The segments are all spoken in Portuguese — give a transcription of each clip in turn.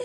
E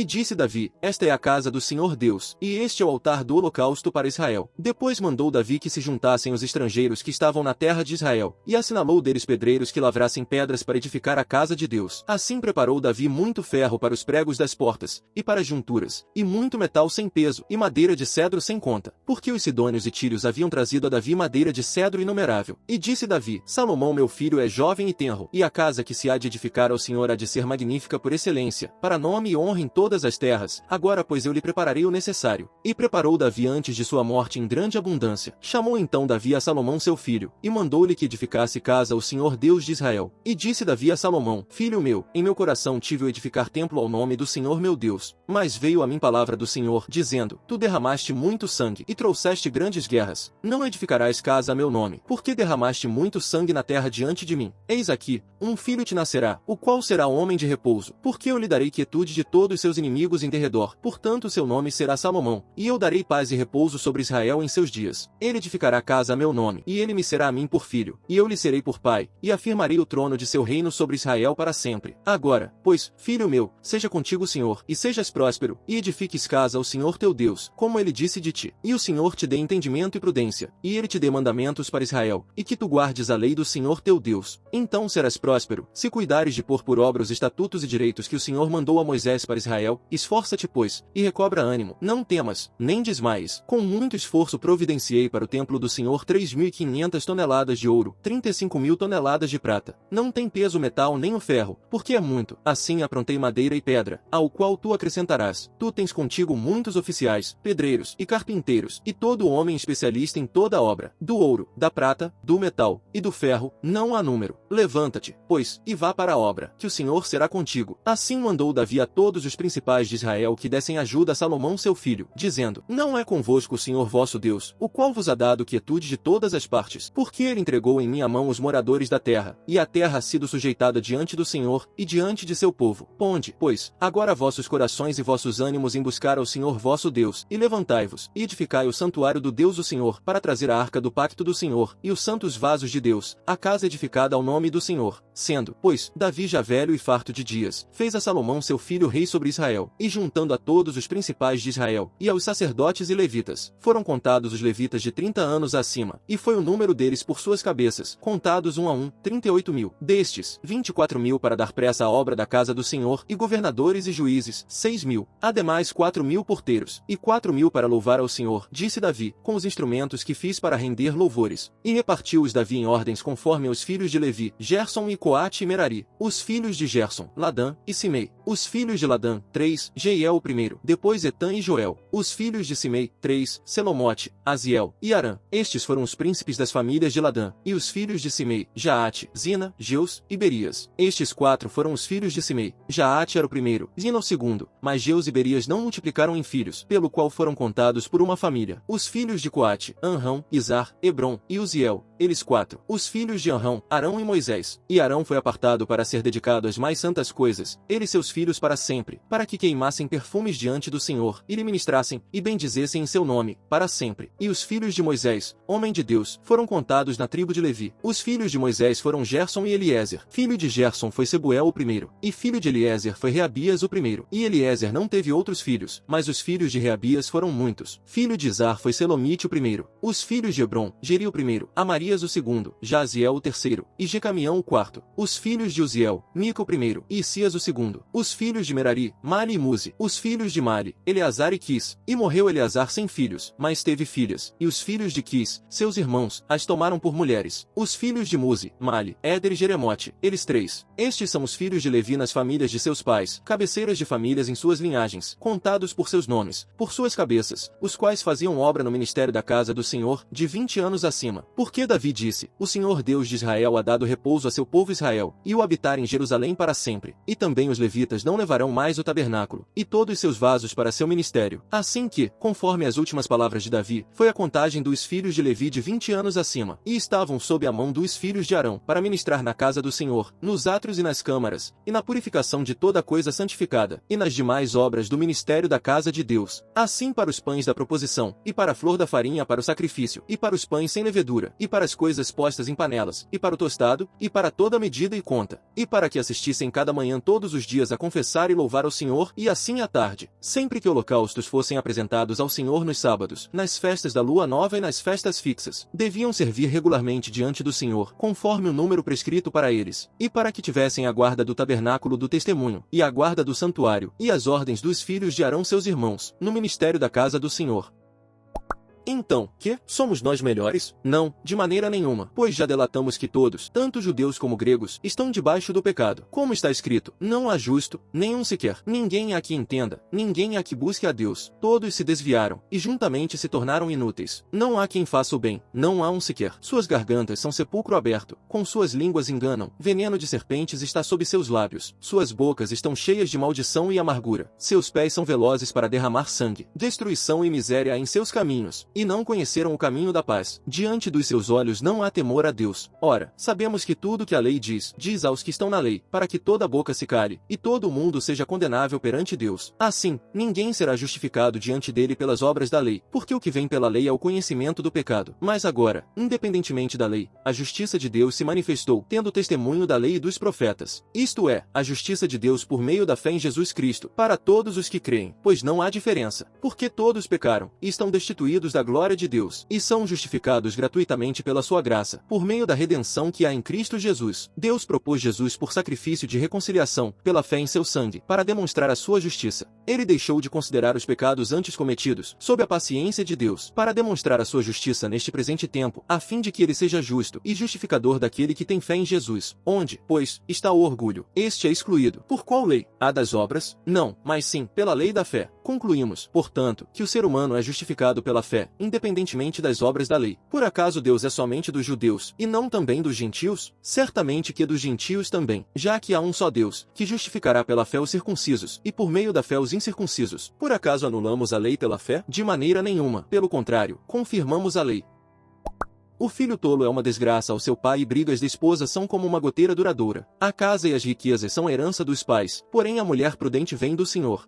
disse Davi: esta é a casa do Senhor Deus, e este é o altar do holocausto para Israel. Depois mandou Davi que se juntassem os estrangeiros que estavam na terra de Israel, e assinalou deles pedreiros que lavrassem pedras para edificar a casa de Deus. Assim preparou Davi muito ferro para os pregos das portas, e para as junturas, e muito metal sem peso, e madeira de cedro sem conta, porque os sidônios e tírios haviam trazido a Davi madeira de cedro inumerável. E disse Davi: Salomão meu filho é jovem e tenro, e a casa que se há de edificar ao Senhor há de ser magnífica por excelência, para nome e honra em todas as terras. Agora pois eu lhe prepararei o necessário. E preparou Davi antes de sua morte em grande abundância. Chamou então Davi a Salomão seu filho, e mandou-lhe que edificasse casa ao Senhor Deus de Israel. E disse Davi a Salomão: Filho meu, em meu coração tive o edificar templo ao nome do Senhor meu Deus. Mas veio a mim palavra do Senhor, dizendo: Tu derramaste muito sangue, e trouxeste grandes guerras. Não edificarás casa a meu nome, porque derramaste muito sangue na terra diante de mim. Eis aqui, um filho te nascerá, o qual será homem de repouso, porque eu lhe darei quietude de todos os seus inimigos em derredor. Portanto seu nome será Salomão, e eu darei paz e repouso sobre Israel em seus dias. Ele edificará casa a meu nome, e ele me será a mim por filho, e eu lhe serei por pai, e afirmarei o trono de seu reino sobre Israel para sempre. Agora, pois, filho meu, seja contigo o Senhor, e sejas próspero, e edifiques casa ao Senhor teu Deus, como ele disse de ti. E o Senhor te dê entendimento e prudência, e ele te dê mandamentos para Israel, e que tu guardes a lei do Senhor teu Deus. Então serás próspero, se cuidares de pôr por obra os estatutos e direitos que o Senhor mandou a Moisés para Israel. Esforça-te, pois, e recobra ânimo. Não temas, nem desmaies. Com muito esforço providenciei para o templo do Senhor 3.500 toneladas de ouro, 35.000 toneladas de prata. Não tem peso o metal nem o ferro, porque é muito. Assim aprontei madeira e pedra, ao qual tu acrescentarás. Tu tens contigo muitos oficiais, pedreiros e carpinteiros, e todo homem especialista em toda obra. Do ouro, da prata, do metal e do ferro, não há número. Levanta-te, pois, e vá para a obra, que o Senhor será contigo. Assim mandou Davi a todos os principais de Israel que dessem ajuda a Salomão seu filho, dizendo: Não é convosco o Senhor vosso Deus, o qual vos ha dado quietude de todas as partes, porque ele entregou em minha mão os moradores da terra, e a terra ha sido sujeitada diante do Senhor, e diante de seu povo. Ponde, pois, agora vossos corações e vossos ânimos em buscar ao Senhor vosso Deus, e levantai-vos, e edificai o santuário do Deus o Senhor, para trazer a arca do pacto do Senhor, e os santos vasos de Deus, a casa edificada ao nome do Senhor. Sendo, pois, Davi já velho e farto de dias, fez a Salomão seu filho rei sobre Israel, e juntando a todos os principais de Israel, e aos sacerdotes e levitas, foram contados os levitas de 30 anos acima, e foi o número deles por suas cabeças, contados um a um, 38.000. Destes, 24.000 para dar pressa à obra da casa do Senhor, e governadores e juízes, 6.000. Ademais 4.000 porteiros, e 4.000 para louvar ao Senhor, disse Davi, com os instrumentos que fiz para render louvores. E repartiu-os Davi em ordens conforme aos filhos de Levi, Gerson e Coate e Merari. Os filhos de Gerson, Ladã e Simei. Os filhos de Ladã, 3, Jeiel o primeiro, depois Etã e Joel. Os filhos de Simei, 3, Selomote, Aziel e Arã. Estes foram os príncipes das famílias de Ladã. E os filhos de Simei, Jaate, Zina, Jeus e Berias. Estes 4 foram os filhos de Simei. Jaate era o primeiro, Zina o segundo, mas Jeus e Berias não multiplicaram em filhos, pelo qual foram contados por uma família. Os filhos de Coate, Anrão, Izar, Hebron e Uziel, eles 4. Os filhos de Anrão, Arão e Moisés. E Arão foi apartado para ser dedicado às mais santas coisas, ele e seus filhos para sempre, para que queimassem perfumes diante do Senhor, e lhe ministrassem, e bendizessem em seu nome, para sempre. E os filhos de Moisés, homem de Deus, foram contados na tribo de Levi. Os filhos de Moisés foram Gerson e Eliezer. Filho de Gerson foi Sebuel o primeiro, e filho de Eliezer foi Reabias o primeiro. E Eliezer não teve outros filhos, mas os filhos de Reabias foram muitos. Filho de Izar foi Selomite o primeiro. Os filhos de Hebron, Geri o primeiro, Amarias o segundo, Jaziel o terceiro, e Jecamião o quarto. Os filhos de Uziel, Mica o primeiro, e Isias o segundo. Os filhos de Merari, Mali e Muzi. Os filhos de Mali, Eleazar e Quis. E morreu Eleazar sem filhos, mas teve filhas. E os filhos de Quis, seus irmãos, as tomaram por mulheres. Os filhos de Muzi, Mali, Éder e Jeremote, eles 3. Estes são os filhos de Levi nas famílias de seus pais, cabeceiras de famílias em suas linhagens, contados por seus nomes, por suas cabeças, os quais faziam obra no ministério da casa do Senhor, de 20 anos acima. Porque Davi disse: O Senhor Deus de Israel ha dado repouso a seu povo Israel, e o habitar em Jerusalém para sempre. E também os levitas não levarão mais o tabernáculo, e todos seus vasos para seu ministério. Assim que, conforme as últimas palavras de Davi, foi a contagem dos filhos de Levi de 20 anos acima, e estavam sob a mão dos filhos de Arão, para ministrar na casa do Senhor, nos átrios e nas câmaras, e na purificação de toda coisa santificada, e nas demais obras do ministério da casa de Deus. Assim para os pães da proposição, e para a flor da farinha para o sacrifício, e para os pães sem levedura, e para as coisas postas em panelas, e para o tostado, e para toda medida e conta, e para que assistissem cada manhã todos os dias a confessar e louvar ao Senhor, e assim à tarde, sempre que holocaustos fossem apresentados ao Senhor nos sábados, nas festas da lua nova e nas festas fixas, deviam servir regularmente diante do Senhor, conforme o número prescrito para eles, e para que tivessem a guarda do tabernáculo do testemunho, e a guarda do santuário, e as ordens dos filhos de Arão seus irmãos, no ministério da casa do Senhor. Então, que? Somos nós melhores? Não, de maneira nenhuma, pois já delatamos que todos, tanto judeus como gregos, estão debaixo do pecado. Como está escrito, não há justo, nenhum sequer, ninguém há que entenda, ninguém há que busque a Deus. Todos se desviaram, e juntamente se tornaram inúteis. Não há quem faça o bem, não há um sequer. Suas gargantas são sepulcro aberto, com suas línguas enganam, veneno de serpentes está sob seus lábios, suas bocas estão cheias de maldição e amargura, seus pés são velozes para derramar sangue, destruição e miséria há em seus caminhos, e não conheceram o caminho da paz. Diante dos seus olhos não há temor a Deus. Ora, sabemos que tudo que a lei diz aos que estão na lei, para que toda boca se cale, e todo o mundo seja condenável perante Deus. Assim, ninguém será justificado diante dele pelas obras da lei, porque o que vem pela lei é o conhecimento do pecado. Mas agora, independentemente da lei, a justiça de Deus se manifestou, tendo testemunho da lei e dos profetas. Isto é, a justiça de Deus por meio da fé em Jesus Cristo, para todos os que creem, pois não há diferença, porque todos pecaram, e estão destituídos da glória de Deus, e são justificados gratuitamente pela sua graça, por meio da redenção que há em Cristo Jesus. Deus propôs Jesus por sacrifício de reconciliação, pela fé em seu sangue, para demonstrar a sua justiça. Ele deixou de considerar os pecados antes cometidos, sob a paciência de Deus, para demonstrar a sua justiça neste presente tempo, a fim de que ele seja justo e justificador daquele que tem fé em Jesus. Onde, pois, está o orgulho? Este é excluído. Por qual lei? A das obras? Não, mas sim, pela lei da fé. Concluímos, portanto, que o ser humano é justificado pela fé, independentemente das obras da lei. Por acaso Deus é somente dos judeus, e não também dos gentios? Certamente que dos gentios também, já que há um só Deus, que justificará pela fé os circuncisos, e por meio da fé os incircuncisos. Por acaso anulamos a lei pela fé? De maneira nenhuma. Pelo contrário, confirmamos a lei. O filho tolo é uma desgraça ao seu pai e brigas da esposa são como uma goteira duradoura. A casa e as riquezas são herança dos pais, porém a mulher prudente vem do Senhor.